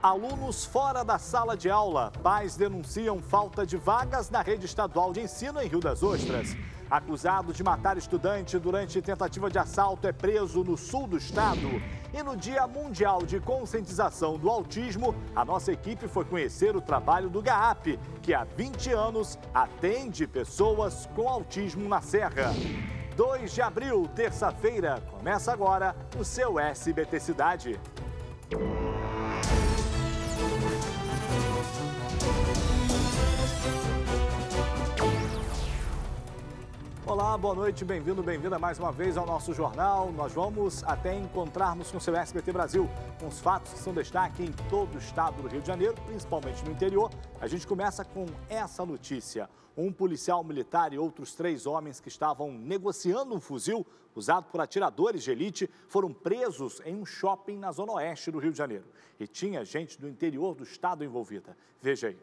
Alunos fora da sala de aula. Pais denunciam falta de vagas na rede estadual de ensino em Rio das Ostras. Acusado de matar estudante durante tentativa de assalto é preso no sul do estado. E no Dia Mundial de Conscientização do Autismo, a nossa equipe foi conhecer o trabalho do GAAP, que há 20 anos atende pessoas com autismo na Serra. 2 de abril, terça-feira, começa agora o seu SBT Cidade. Olá, boa noite, bem-vindo, bem-vinda mais uma vez ao nosso jornal. Nós vamos até encontrarmos com o seu SBT Brasil, com os fatos que são destaque em todo o estado do Rio de Janeiro, principalmente no interior. A gente começa com essa notícia. Um policial militar e outros 3 homens que estavam negociando um fuzil usado por atiradores de elite foram presos em um shopping na zona oeste do Rio de Janeiro. E tinha gente do interior do estado envolvida. Veja aí.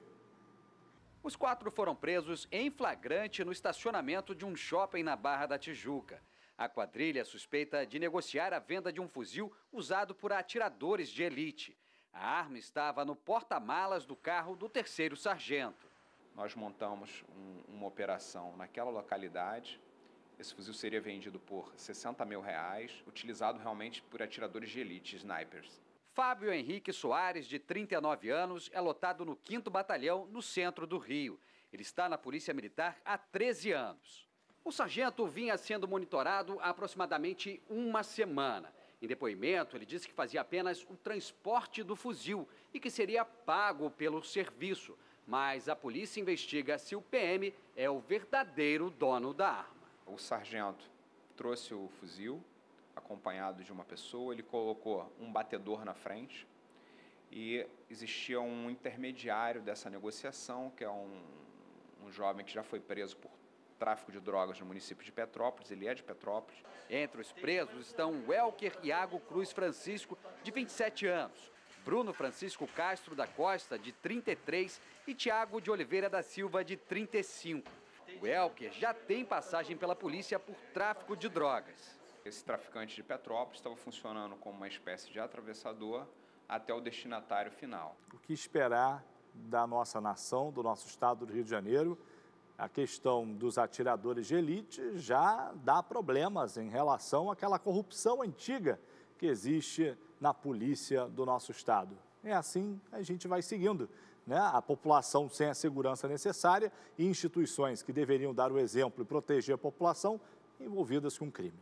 Os 4 foram presos em flagrante no estacionamento de um shopping na Barra da Tijuca. A quadrilha suspeita de negociar a venda de um fuzil usado por atiradores de elite. A arma estava no porta-malas do carro do 3º sargento. Nós montamos uma operação naquela localidade. Esse fuzil seria vendido por R$60 mil, utilizado realmente por atiradores de elite, snipers. Fábio Henrique Soares, de 39 anos, é lotado no 5º Batalhão, no centro do Rio. Ele está na Polícia Militar há 13 anos. O sargento vinha sendo monitorado há aproximadamente uma semana. Em depoimento, ele disse que fazia apenas o transporte do fuzil e que seria pago pelo serviço. Mas a polícia investiga se o PM é o verdadeiro dono da arma. O sargento trouxe o fuzil, acompanhado de uma pessoa, ele colocou um batedor na frente e existia um intermediário dessa negociação, que é um jovem que já foi preso por tráfico de drogas no município de Petrópolis, ele é de Petrópolis. Entre os presos estão Welker Iago Cruz Francisco, de 27 anos, Bruno Francisco Castro da Costa, de 33, e Tiago de Oliveira da Silva, de 35. O Welker já tem passagem pela polícia por tráfico de drogas. Esse traficante de Petrópolis estava funcionando como uma espécie de atravessador até o destinatário final. O que esperar da nossa nação, do nosso estado do Rio de Janeiro? A questão dos atiradores de elite já dá problemas em relação àquela corrupção antiga que existe na polícia do nosso estado. É assim a gente vai seguindo, né? A população sem a segurança necessária e instituições que deveriam dar o exemplo e proteger a população envolvidas com crime.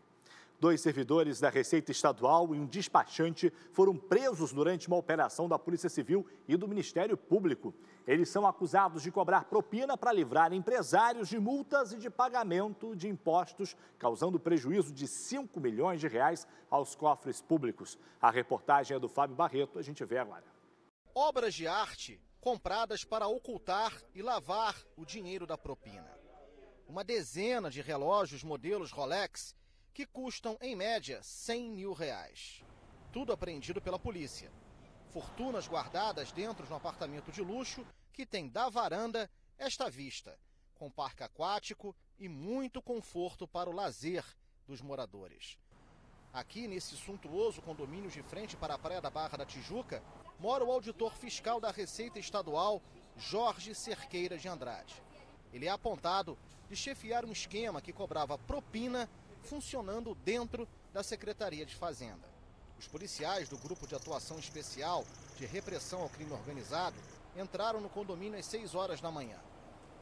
2 servidores da Receita Estadual e um despachante foram presos durante uma operação da Polícia Civil e do Ministério Público. Eles são acusados de cobrar propina para livrar empresários de multas e de pagamento de impostos, causando prejuízo de R$5 milhões aos cofres públicos. A reportagem é do Fábio Barreto, a gente vê agora. Obras de arte compradas para ocultar e lavar o dinheiro da propina. Uma dezena de relógios modelos Rolex que custam, em média, R$100 mil. Tudo apreendido pela polícia. Fortunas guardadas dentro de um apartamento de luxo que tem da varanda esta vista, com parque aquático e muito conforto para o lazer dos moradores. Aqui, nesse suntuoso condomínio de frente para a Praia da Barra da Tijuca, mora o auditor fiscal da Receita Estadual, Jorge Cerqueira de Andrade. Ele é apontado de chefiar um esquema que cobrava propina funcionando dentro da Secretaria de Fazenda. Os policiais do Grupo de Atuação Especial de Repressão ao Crime Organizado entraram no condomínio às 6 horas da manhã.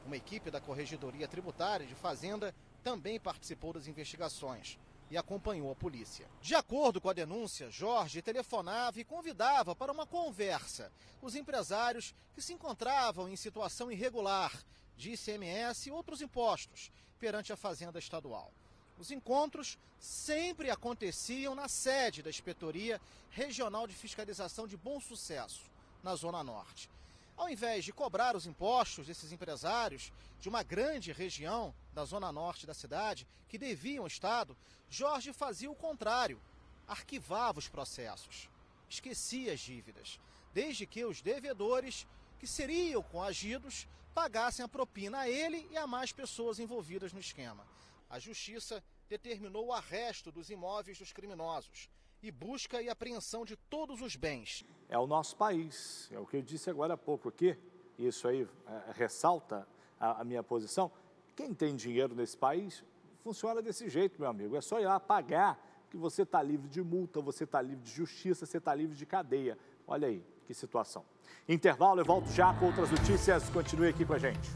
Uma equipe da Corregedoria Tributária de Fazenda também participou das investigações e acompanhou a polícia. De acordo com a denúncia, Jorge telefonava e convidava para uma conversa os empresários que se encontravam em situação irregular de ICMS e outros impostos perante a Fazenda Estadual. Os encontros sempre aconteciam na sede da Inspetoria Regional de Fiscalização de Bom Sucesso, na Zona Norte. Ao invés de cobrar os impostos desses empresários de uma grande região da Zona Norte da cidade, que deviam ao Estado, Jorge fazia o contrário, arquivava os processos, esquecia as dívidas, desde que os devedores, que seriam coagidos, pagassem a propina a ele e a mais pessoas envolvidas no esquema. A Justiça determinou o arresto dos imóveis dos criminosos e busca e apreensão de todos os bens. É o nosso país, é o que eu disse agora há pouco aqui, isso aí ressalta a minha posição. Quem tem dinheiro nesse país funciona desse jeito, meu amigo, é só ir lá pagar que você está livre de multa, você está livre de justiça, você está livre de cadeia. Olha aí, que situação. Intervalo, eu volto já com outras notícias, continue aqui com a gente.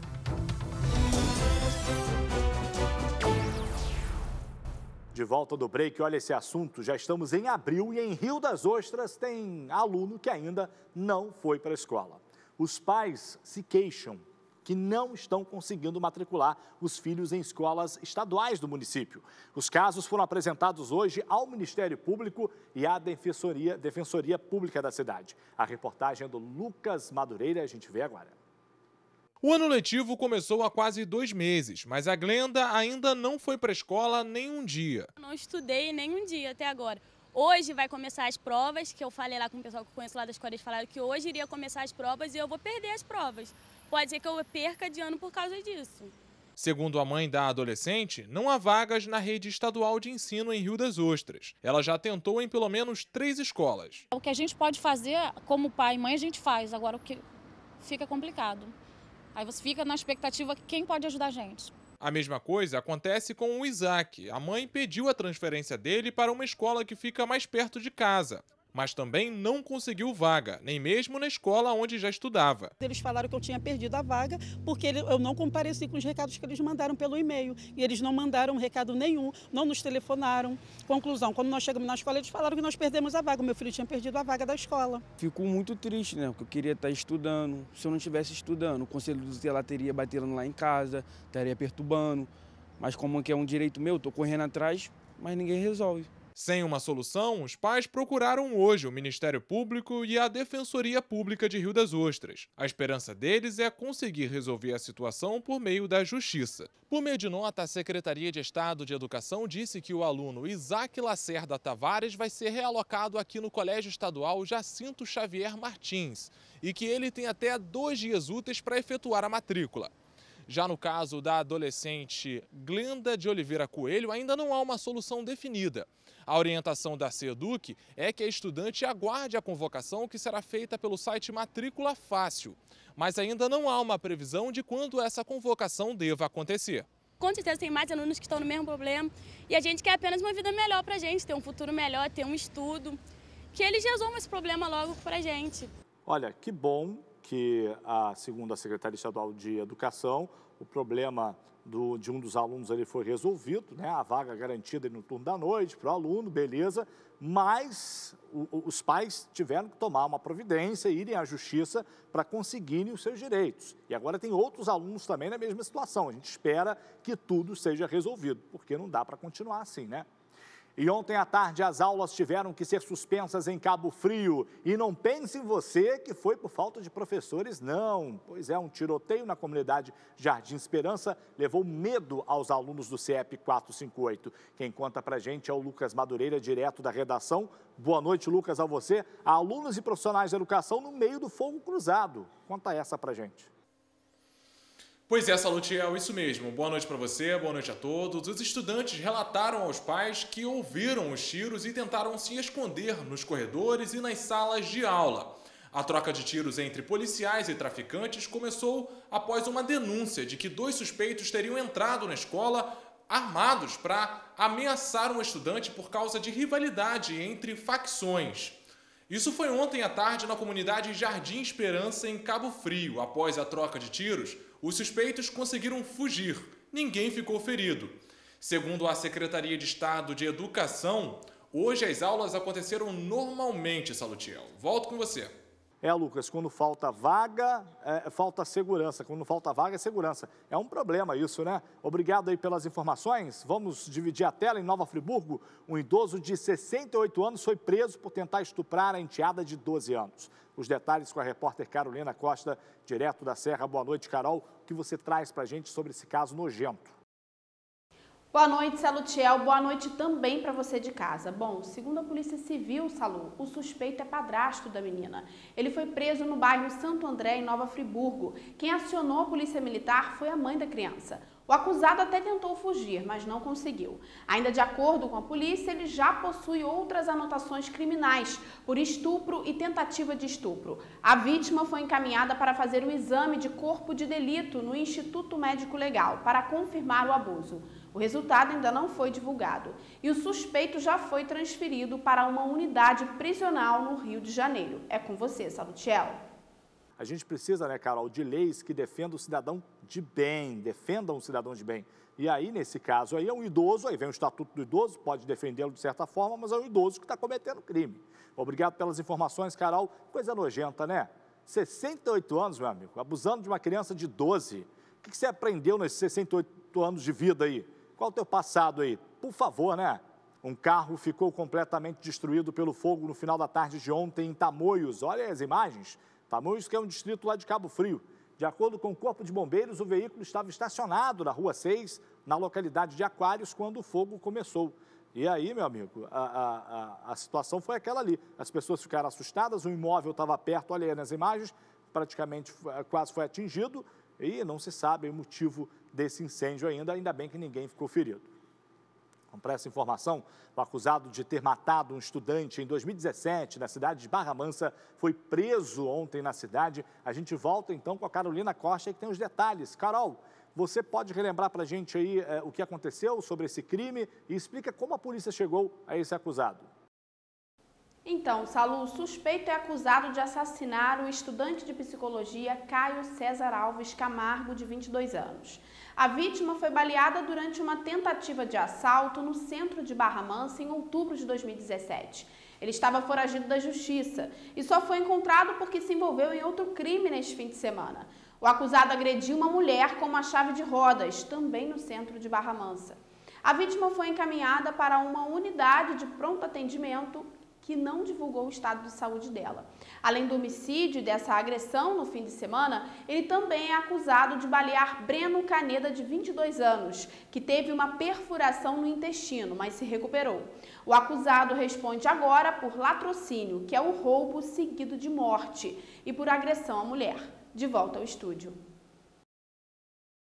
De volta do break, olha esse assunto, já estamos em abril e em Rio das Ostras tem aluno que ainda não foi para a escola. Os pais se queixam que não estão conseguindo matricular os filhos em escolas estaduais do município. Os casos foram apresentados hoje ao Ministério Público e à Defensoria Pública da cidade. A reportagem é do Lucas Madureira, a gente vê agora. O ano letivo começou há quase 2 meses, mas a Glenda ainda não foi para a escola nem um dia. Não estudei nem um dia até agora. Hoje vai começar as provas, que eu falei lá com o pessoal que eu conheço lá da escola, eles falaram que hoje iria começar as provas e eu vou perder as provas. Pode ser que eu perca de ano por causa disso. Segundo a mãe da adolescente, não há vagas na rede estadual de ensino em Rio das Ostras. Ela já tentou em pelo menos 3 escolas. O que a gente pode fazer, como pai e mãe, a gente faz. Agora, o que fica complicado. Aí você fica na expectativa que quem pode ajudar a gente. A mesma coisa acontece com o Isaac. A mãe pediu a transferência dele para uma escola que fica mais perto de casa, mas também não conseguiu vaga, nem mesmo na escola onde já estudava. Eles falaram que eu tinha perdido a vaga porque eu não compareci com os recados que eles mandaram pelo e-mail. E eles não mandaram recado nenhum, não nos telefonaram. Conclusão, quando nós chegamos na escola, eles falaram que nós perdemos a vaga. O meu filho tinha perdido a vaga da escola. Fico muito triste, né? Porque eu queria estar estudando. Se eu não estivesse estudando, o conselho do tutelar teria batendo lá em casa, estaria perturbando. Mas como que é um direito meu, estou correndo atrás, mas ninguém resolve. Sem uma solução, os pais procuraram hoje o Ministério Público e a Defensoria Pública de Rio das Ostras. A esperança deles é conseguir resolver a situação por meio da Justiça. Por meio de nota, a Secretaria de Estado de Educação disse que o aluno Isaac Lacerda Tavares vai ser realocado aqui no Colégio Estadual Jacinto Xavier Martins e que ele tem até 2 dias úteis para efetuar a matrícula. Já no caso da adolescente Glenda de Oliveira Coelho, ainda não há uma solução definida. A orientação da SEDUC é que a estudante aguarde a convocação que será feita pelo site Matrícula Fácil. Mas ainda não há uma previsão de quando essa convocação deva acontecer. Com certeza tem mais alunos que estão no mesmo problema e a gente quer apenas uma vida melhor para a gente, ter um futuro melhor, ter um estudo, que eles resolvam esse problema logo para a gente. Olha, que bom que, segundo a Secretaria Estadual de Educação, o problema de um dos alunos ali foi resolvido, né? A vaga garantida no turno da noite para o aluno, beleza, mas os pais tiveram que tomar uma providência, irem à justiça para conseguirem os seus direitos. E agora tem outros alunos também na mesma situação. A gente espera que tudo seja resolvido, porque não dá para continuar assim, né? E ontem à tarde as aulas tiveram que ser suspensas em Cabo Frio. E não pense em você que foi por falta de professores, não. Pois é, um tiroteio na comunidade Jardim Esperança levou medo aos alunos do CEP 458. Quem conta pra gente é o Lucas Madureira, direto da redação. Boa noite, Lucas, a você. Alunos e profissionais de educação no meio do fogo cruzado. Conta essa pra gente. Pois é, Salutiel, isso mesmo. Boa noite para você, boa noite a todos. Os estudantes relataram aos pais que ouviram os tiros e tentaram se esconder nos corredores e nas salas de aula. A troca de tiros entre policiais e traficantes começou após uma denúncia de que 2 suspeitos teriam entrado na escola armados para ameaçar um estudante por causa de rivalidade entre facções. Isso foi ontem à tarde na comunidade Jardim Esperança, em Cabo Frio. Após a troca de tiros, os suspeitos conseguiram fugir. Ninguém ficou ferido. Segundo a Secretaria de Estado de Educação, hoje as aulas aconteceram normalmente, Salutiel. Volto com você. Lucas, quando falta vaga, falta segurança. Quando falta vaga, é segurança. É um problema isso, né? Obrigado aí pelas informações. Vamos dividir a tela. Em Nova Friburgo, um idoso de 68 anos foi preso por tentar estuprar a enteada de 12 anos. Os detalhes com a repórter Carolina Costa, direto da Serra. Boa noite, Carol. O que você traz pra gente sobre esse caso nojento? Boa noite, Salutiel. Boa noite também para você de casa. Bom, segundo a Polícia Civil, Salu, o suspeito é padrasto da menina. Ele foi preso no bairro Santo André, em Nova Friburgo. Quem acionou a Polícia Militar foi a mãe da criança. O acusado até tentou fugir, mas não conseguiu. Ainda de acordo com a polícia, ele já possui outras anotações criminais por estupro e tentativa de estupro. A vítima foi encaminhada para fazer um exame de corpo de delito no Instituto Médico Legal para confirmar o abuso. O resultado ainda não foi divulgado e o suspeito já foi transferido para uma unidade prisional no Rio de Janeiro. É com você, Salutiel. A gente precisa, né, Carol, de leis que defendam o cidadão de bem, defendam o cidadão de bem. E aí, nesse caso aí, é um idoso, aí vem o Estatuto do Idoso, pode defendê-lo de certa forma, mas é um idoso que está cometendo crime. Obrigado pelas informações, Carol. Coisa nojenta, né? 68 anos, meu amigo, abusando de uma criança de 12. O que você aprendeu nesses 68 anos de vida aí? Qual o teu passado aí? Por favor, né? Um carro ficou completamente destruído pelo fogo no final da tarde de ontem em Tamoios. Olha as imagens. Tamoios, que é um distrito lá de Cabo Frio. De acordo com o Corpo de Bombeiros, o veículo estava estacionado na Rua 6, na localidade de Aquários, quando o fogo começou. E aí, meu amigo, a situação foi aquela ali. As pessoas ficaram assustadas, o imóvel estava perto, olha aí nas imagens, praticamente quase foi atingido e não se sabe o motivo desse incêndio ainda bem que ninguém ficou ferido. Para essa informação, o acusado de ter matado um estudante em 2017 na cidade de Barra Mansa foi preso ontem na cidade. A gente volta então com a Carolina Costa, que tem os detalhes. Carol, você pode relembrar para a gente aí o que aconteceu sobre esse crime e explica como a polícia chegou a esse acusado. Então, Salu, o suspeito é acusado de assassinar o estudante de psicologia Caio César Alves Camargo, de 22 anos. A vítima foi baleada durante uma tentativa de assalto no centro de Barra Mansa em outubro de 2017. Ele estava foragido da justiça e só foi encontrado porque se envolveu em outro crime neste fim de semana. O acusado agrediu uma mulher com uma chave de rodas, também no centro de Barra Mansa. A vítima foi encaminhada para uma unidade de pronto atendimento que não divulgou o estado de saúde dela. Além do homicídio e dessa agressão no fim de semana, ele também é acusado de balear Breno Caneda, de 22 anos, que teve uma perfuração no intestino, mas se recuperou. O acusado responde agora por latrocínio, que é o roubo seguido de morte, e por agressão à mulher. De volta ao estúdio.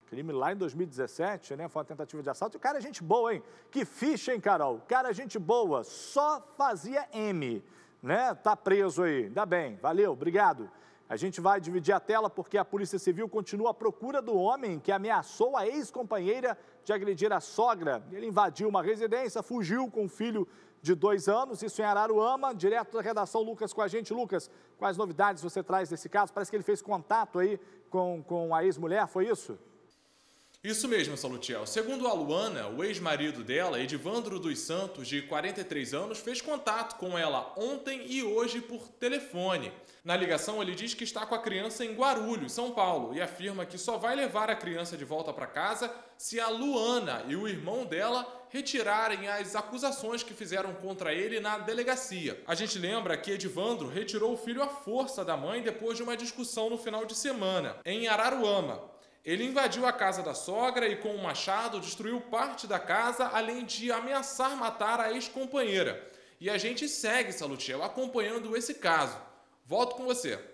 Crime lá em 2017, né? Foi uma tentativa de assalto. E o cara é gente boa, hein? Que ficha, hein, Carol? O cara é gente boa, só fazia M, né? Tá preso aí. Ainda bem, valeu, obrigado. A gente vai dividir a tela porque a Polícia Civil continua à procura do homem que ameaçou a ex-companheira de agredir a sogra. Ele invadiu uma residência, fugiu com um filho de 2 anos, isso em Araruama. Direto da redação, Lucas, com a gente. Lucas, quais novidades você traz desse caso? Parece que ele fez contato aí com a ex-mulher, foi isso? Isso mesmo, Salutiel. Segundo a Luana, o ex-marido dela, Edivandro dos Santos, de 43 anos, fez contato com ela ontem e hoje por telefone. Na ligação, ele diz que está com a criança em Guarulhos, São Paulo, e afirma que só vai levar a criança de volta para casa se a Luana e o irmão dela retirarem as acusações que fizeram contra ele na delegacia. A gente lembra que Edivandro retirou o filho à força da mãe depois de uma discussão no final de semana, em Araruama. Ele invadiu a casa da sogra e, com um machado, destruiu parte da casa, além de ameaçar matar a ex-companheira. E a gente segue, Salutiel, acompanhando esse caso. Volto com você.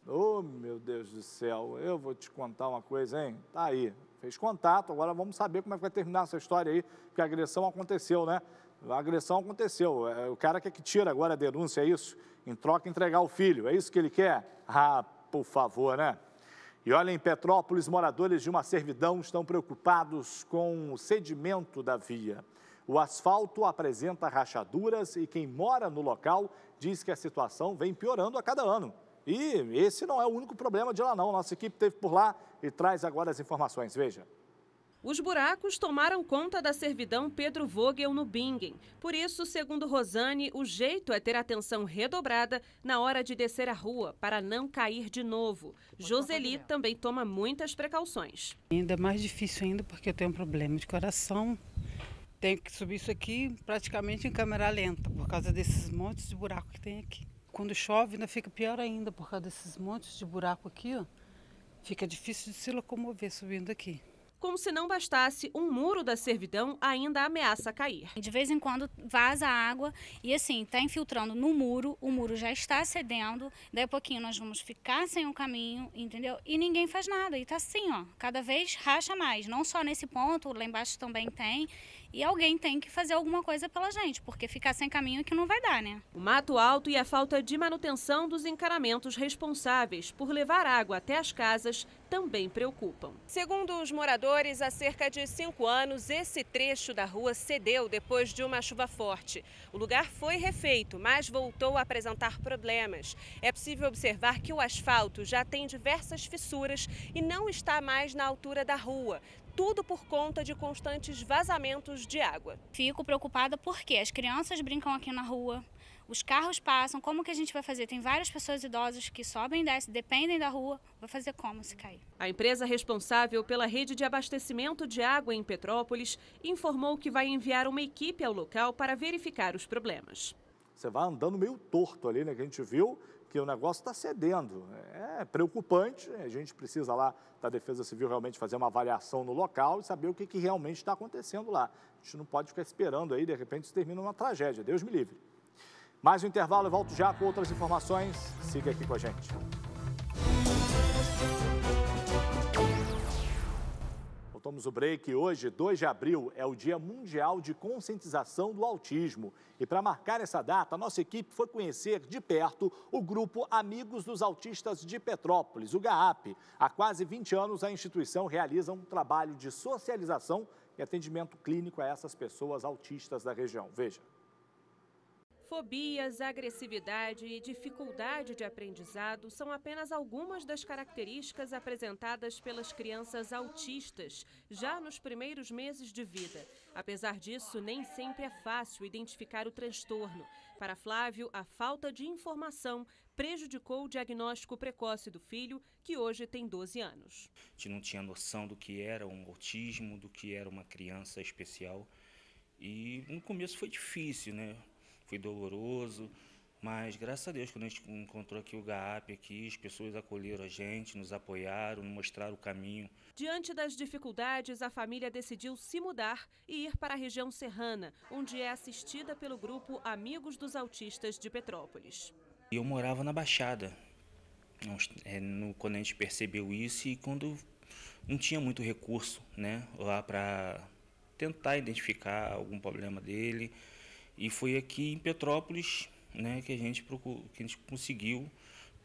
Oh, meu Deus do céu, eu vou te contar uma coisa, hein? Tá aí, fez contato, agora vamos saber como é que vai terminar essa história aí, porque a agressão aconteceu, né? A agressão aconteceu, o cara quer que tira agora a denúncia, é isso? Em troca, entregar o filho, é isso que ele quer? Ah, por favor, né? E olha, em Petrópolis, moradores de uma servidão estão preocupados com o sedimento da via. O asfalto apresenta rachaduras e quem mora no local diz que a situação vem piorando a cada ano. E esse não é o único problema de lá não. Nossa equipe esteve por lá e traz agora as informações. Veja. Os buracos tomaram conta da servidão Pedro Vogel no Bingen. Por isso, segundo Rosane, o jeito é ter atenção redobrada na hora de descer a rua, para não cair de novo. Joseli também toma muitas precauções. Ainda mais difícil ainda porque eu tenho um problema de coração. Tenho que subir isso aqui praticamente em câmera lenta, por causa desses montes de buraco que tem aqui. Quando chove ainda fica pior ainda, por causa desses montes de buraco aqui, ó. Fica difícil de se locomover subindo aqui. Como se não bastasse, um muro da servidão ainda ameaça cair. De vez em quando vaza água e assim, está infiltrando no muro, o muro já está cedendo, daí a pouquinho nós vamos ficar sem o caminho, entendeu? E ninguém faz nada, e tá assim, ó, cada vez racha mais, não só nesse ponto, lá embaixo também tem, e alguém tem que fazer alguma coisa pela gente, porque ficar sem caminho é que não vai dar, né? O mato alto e a falta de manutenção dos encanamentos responsáveis por levar água até as casas também preocupam. Segundo os moradores, há cerca de 5 anos, esse trecho da rua cedeu depois de uma chuva forte. O lugar foi refeito, mas voltou a apresentar problemas. É possível observar que o asfalto já tem diversas fissuras e não está mais na altura da rua. Tudo por conta de constantes vazamentos de água. Fico preocupada porque as crianças brincam aqui na rua, os carros passam, como que a gente vai fazer? Tem várias pessoas idosas que sobem e descem, dependem da rua, vai fazer como se cair? A empresa responsável pela rede de abastecimento de água em Petrópolis informou que vai enviar uma equipe ao local para verificar os problemas. Você vai andando meio torto ali, né, que a gente viu que o negócio está cedendo. É preocupante, a gente precisa lá da Defesa Civil realmente fazer uma avaliação no local e saber o que realmente está acontecendo lá. A gente não pode ficar esperando aí, de repente isso termina numa tragédia, Deus me livre. Mais um intervalo, eu volto já com outras informações, siga aqui com a gente. Voltamos o break. Hoje, 2 de abril, é o Dia Mundial de Conscientização do Autismo. E para marcar essa data, a nossa equipe foi conhecer de perto o grupo Amigos dos Autistas de Petrópolis, o GAAP. Há quase 20 anos, a instituição realiza um trabalho de socialização e atendimento clínico a essas pessoas autistas da região. Veja. Fobias, agressividade e dificuldade de aprendizado são apenas algumas das características apresentadas pelas crianças autistas já nos primeiros meses de vida. Apesar disso, nem sempre é fácil identificar o transtorno. Para Flávio, a falta de informação prejudicou o diagnóstico precoce do filho, que hoje tem 12 anos. A gente não tinha noção do que era um autismo, do que era uma criança especial. E no começo foi difícil, né? Foi doloroso, mas graças a Deus, quando a gente encontrou aqui o GAAP, aqui, as pessoas acolheram a gente, nos apoiaram, nos mostraram o caminho. Diante das dificuldades, a família decidiu se mudar e ir para a região serrana, onde é assistida pelo grupo Amigos dos Autistas de Petrópolis. Eu morava na Baixada, quando a gente percebeu isso e quando não tinha muito recurso, né, lá para tentar identificar algum problema dele. E foi aqui em Petrópolis, né, que a gente conseguiu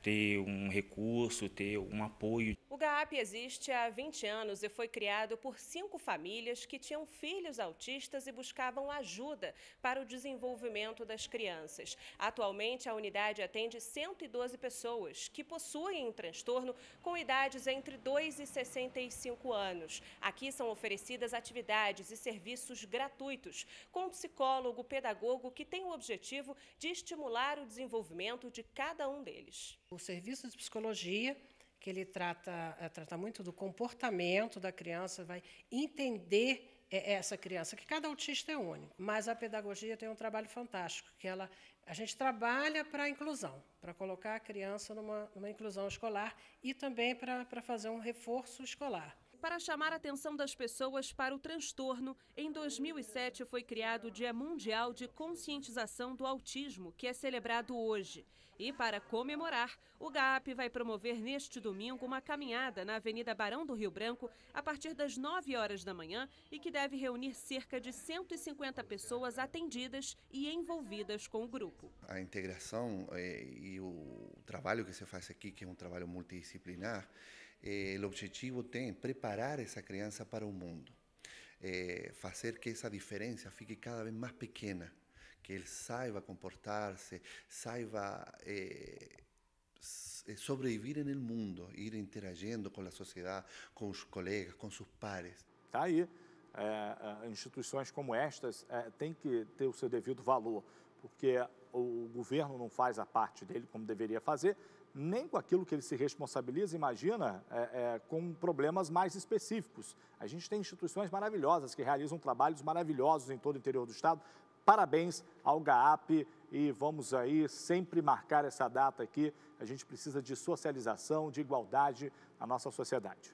ter um recurso, ter um apoio. O GAAP existe há 20 anos e foi criado por 5 famílias que tinham filhos autistas e buscavam ajuda para o desenvolvimento das crianças. Atualmente, a unidade atende 112 pessoas que possuem um transtorno com idades entre 2 e 65 anos. Aqui são oferecidas atividades e serviços gratuitos, com psicólogo, pedagogo, que tem o objetivo de estimular o desenvolvimento de cada um deles. O serviço de psicologia, que ele trata muito do comportamento da criança, vai entender essa criança, que cada autista é único. Mas a pedagogia tem um trabalho fantástico, que a gente trabalha para a inclusão, para colocar a criança numa inclusão escolar e também para fazer um reforço escolar. Para chamar a atenção das pessoas para o transtorno, em 2007 foi criado o Dia Mundial de Conscientização do Autismo, que é celebrado hoje. E para comemorar, o GAAP vai promover neste domingo uma caminhada na Avenida Barão do Rio Branco a partir das 9 horas da manhã e que deve reunir cerca de 150 pessoas atendidas e envolvidas com o grupo. A integração e o trabalho que se faz aqui, que é um trabalho multidisciplinar, o objetivo tem preparar essa criança para o mundo, fazer que essa diferença fique cada vez mais pequena, que ele saiba comportar-se, saiba sobreviver no mundo, ir interagindo com a sociedade, com os colegas, com seus pares. Tá aí, instituições como estas têm que ter o seu devido valor, porque o governo não faz a parte dele como deveria fazer, nem com aquilo que ele se responsabiliza, imagina, com problemas mais específicos. A gente tem instituições maravilhosas que realizam trabalhos maravilhosos em todo o interior do estado. Parabéns ao GAAP e vamos aí sempre marcar essa data aqui. A gente precisa de socialização, de igualdade na nossa sociedade.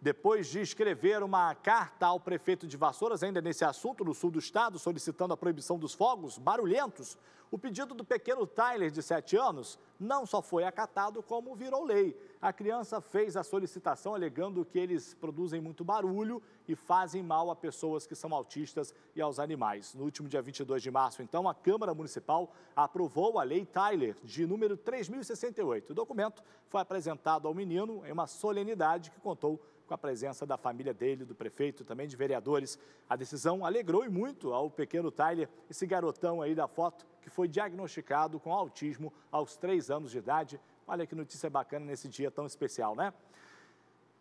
Depois de escrever uma carta ao prefeito de Vassouras, ainda nesse assunto, no sul do estado, solicitando a proibição dos fogos barulhentos, o pedido do pequeno Tyler, de 7 anos, não só foi acatado, como virou lei. A criança fez a solicitação alegando que eles produzem muito barulho e fazem mal a pessoas que são autistas e aos animais. No último dia 22 de março, então, a Câmara Municipal aprovou a Lei Tyler, de número 3068. O documento foi apresentado ao menino em uma solenidade que contou com a presença da família dele, do prefeito, também de vereadores. A decisão alegrou e muito ao pequeno Tyler, esse garotão aí da foto, que foi diagnosticado com autismo aos 3 anos de idade. Olha que notícia bacana nesse dia tão especial, né?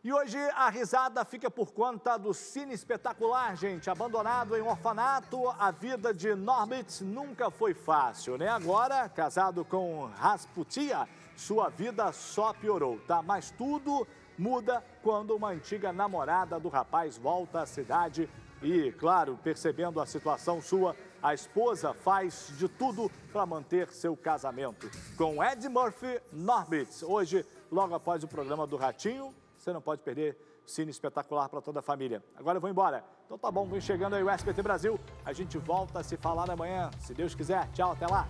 E hoje a risada fica por conta do Cine Espetacular, gente. Abandonado em um orfanato, a vida de Norbit nunca foi fácil, né? Agora, casado com Rasputia, sua vida só piorou, tá? Mas tudo muda quando uma antiga namorada do rapaz volta à cidade e, claro, percebendo a situação sua, a esposa faz de tudo para manter seu casamento. Com Ed Murphy, Norbit. Hoje, logo após o programa do Ratinho, você não pode perder Cine Espetacular para toda a família. Agora eu vou embora. Então tá bom, vem chegando aí o SBT Brasil. A gente volta a se falar amanhã, se Deus quiser. Tchau, até lá.